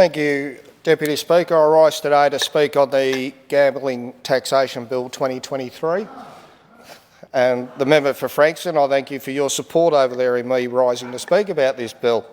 Thank you, Deputy Speaker. I rise today to speak on the Gambling Taxation Bill 2023. And the member for Frankston, I thank you for your support over there in me rising to speak about this bill.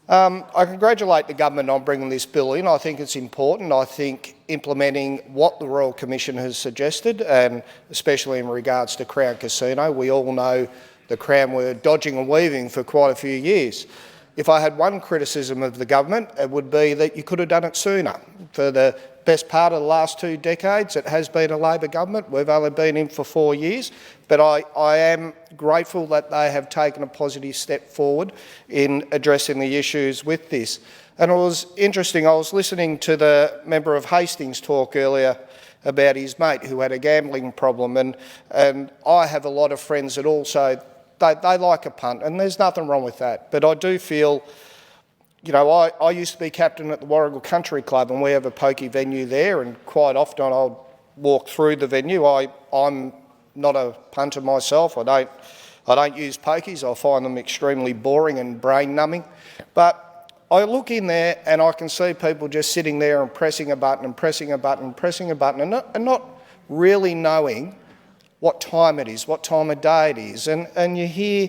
I congratulate the government on bringing this bill in. I think it's important. I think implementing what the Royal Commission has suggested, and especially in regards to Crown Casino, we all know the Crown were dodging and weaving for quite a few years. If I had one criticism of the government, it would be that you could have done it sooner. For the best part of the last 2 decades, it has been a Labor government. We've only been in for 4 years, but I am grateful that they have taken a positive step forward in addressing the issues with this. And it was interesting, I was listening to the member of Hastings talk earlier about his mate who had a gambling problem, and I have a lot of friends that also They like a punt, and there's nothing wrong with that. But I do feel, you know, I used to be captain at the Warragul Country Club, and we have a pokey venue there, and quite often I'll walk through the venue. I'm not a punter myself. I don't use pokies. I find them extremely boring and brain-numbing. But I look in there and I can see people just sitting there and pressing a button and pressing a button and pressing a button and not really knowing what time it is, what time of day it is. And you hear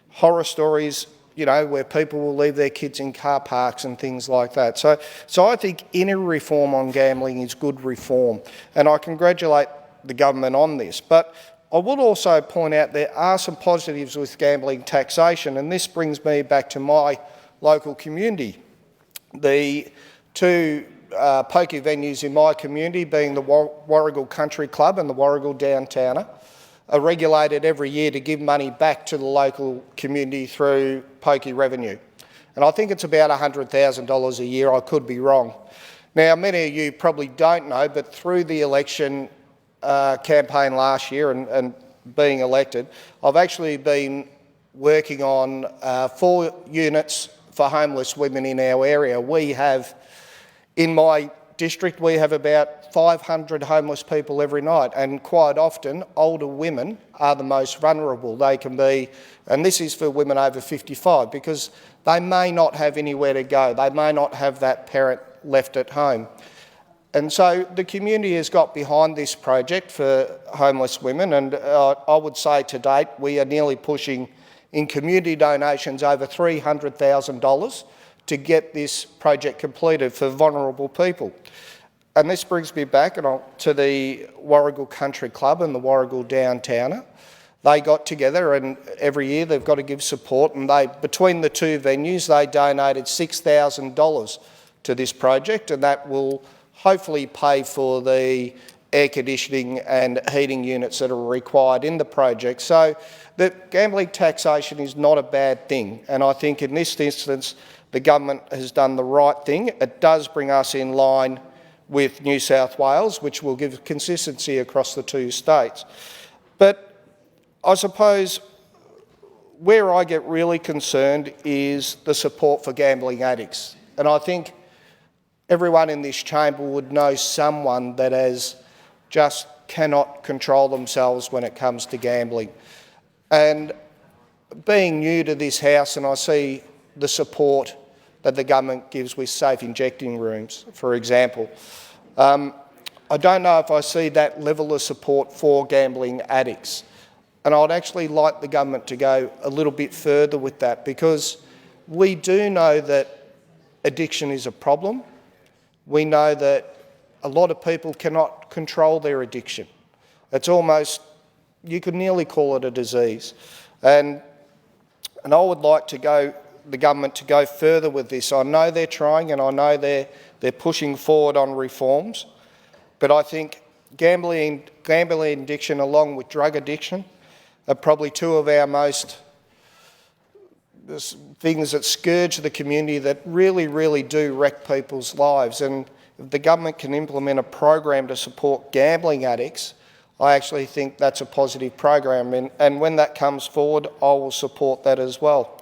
horror stories, you know, where people will leave their kids in car parks and things like that. So I think any reform on gambling is good reform, and I congratulate the government on this. But I would also point out there are some positives with gambling taxation, and this brings me back to my local community. The two pokie venues in my community, being the Warragul Country Club and the Warragul Downtowner, are regulated every year to give money back to the local community through pokie revenue. And I think it's about $100,000 a year. I could be wrong. Now, many of you probably don't know, but through the election campaign last year and being elected, I've actually been working on 4 units for homeless women in our area. We have, in my district, we have about 500 homeless people every night, and quite often older women are the most vulnerable. They can be, and this is for women over 55, because they may not have anywhere to go. They may not have that parent left at home. And so the community has got behind this project for homeless women, and I would say to date we are nearly pushing in community donations over $300,000 to get this project completed for vulnerable people. And this brings me back to the Warragul Country Club and the Warragul Downtowner. They got together, and every year they've got to give support, and between the 2 venues they donated $6,000 to this project, and that will hopefully pay for the air conditioning and heating units that are required in the project. So the gambling taxation is not a bad thing, and I think in this instance the government has done the right thing. It does bring us in line with New South Wales, which will give consistency across the 2 states. But I suppose where I get really concerned is the support for gambling addicts. And I think everyone in this chamber would know someone that just cannot control themselves when it comes to gambling. And being new to this House, and I see the support that the government gives with safe injecting rooms, for example. I don't know if I see that level of support for gambling addicts. And I'd actually like the government to go a little bit further with that, because we do know that addiction is a problem. We know that a lot of people cannot control their addiction. It's almost, you could nearly call it a disease. And I would like the government to go further with this. I know they're trying, and I know they're pushing forward on reforms, but I think gambling addiction along with drug addiction are probably 2 of our most things that scourge the community that really, really do wreck people's lives. And if the government can implement a program to support gambling addicts, I actually think that's a positive program, and when that comes forward, I will support that as well.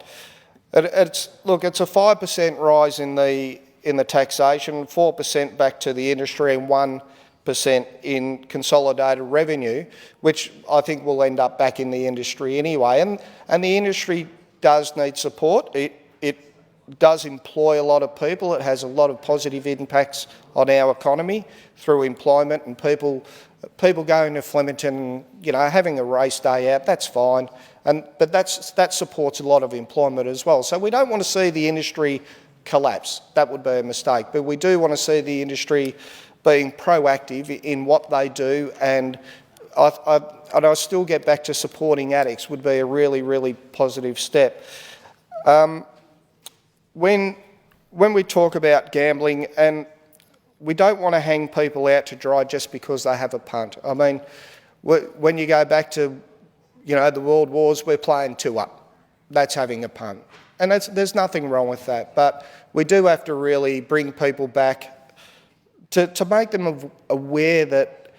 Look, it's a 5% rise in the taxation, 4% back to the industry and 1% in consolidated revenue, which I think will end up back in the industry anyway. And the industry does need support. It does employ a lot of people. It has a lot of positive impacts on our economy through employment and people going to Flemington, you know, having a race day out, that's fine. But that supports a lot of employment as well. So we don't want to see the industry collapse. That would be a mistake. But we do want to see the industry being proactive in what they do, and I still get back to supporting addicts would be a really, really positive step. When we talk about gambling, and we don't want to hang people out to dry just because they have a punt. I mean, when you go back to, you know, the World Wars, we're playing 2-up. That's having a punt. And there's nothing wrong with that. But we do have to really bring people back to make them aware that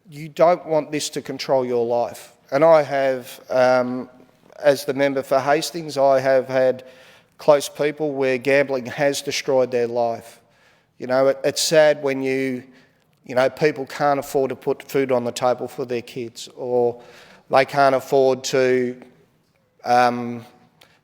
you don't want this to control your life. And I have, as the member for Hastings, I have had close people where gambling has destroyed their life. You know, it's sad when you know, people can't afford to put food on the table for their kids, or they can't afford to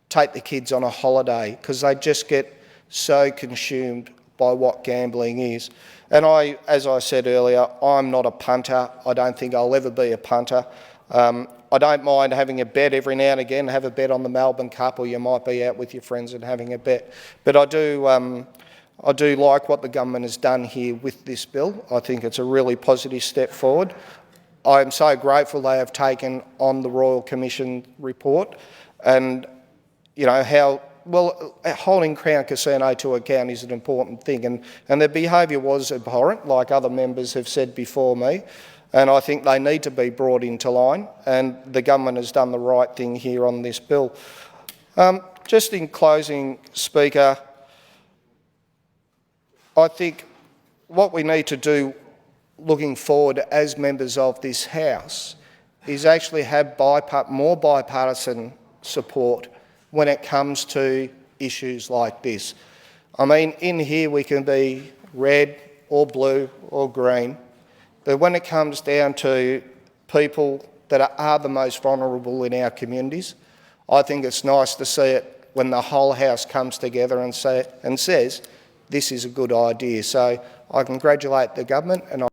take the kids on a holiday because they just get so consumed by what gambling is. And as I said earlier, I'm not a punter. I don't think I'll ever be a punter. I don't mind having a bet every now and again, have a bet on the Melbourne Cup, or you might be out with your friends and having a bet. But I do like what the government has done here with this bill. I think it's a really positive step forward. I'm so grateful they have taken on the Royal Commission report, and you know how well holding Crown Casino to account is an important thing, and their behaviour was abhorrent, like other members have said before me. And I think they need to be brought into line, and the government has done the right thing here on this bill. Just in closing, Speaker, I think what we need to do looking forward as members of this House is actually have more bipartisan support when it comes to issues like this. I mean, in here we can be red or blue or green, but when it comes down to people that are the most vulnerable in our communities, I think it's nice to see it when the whole House comes together and says, this is a good idea. So I congratulate the government, and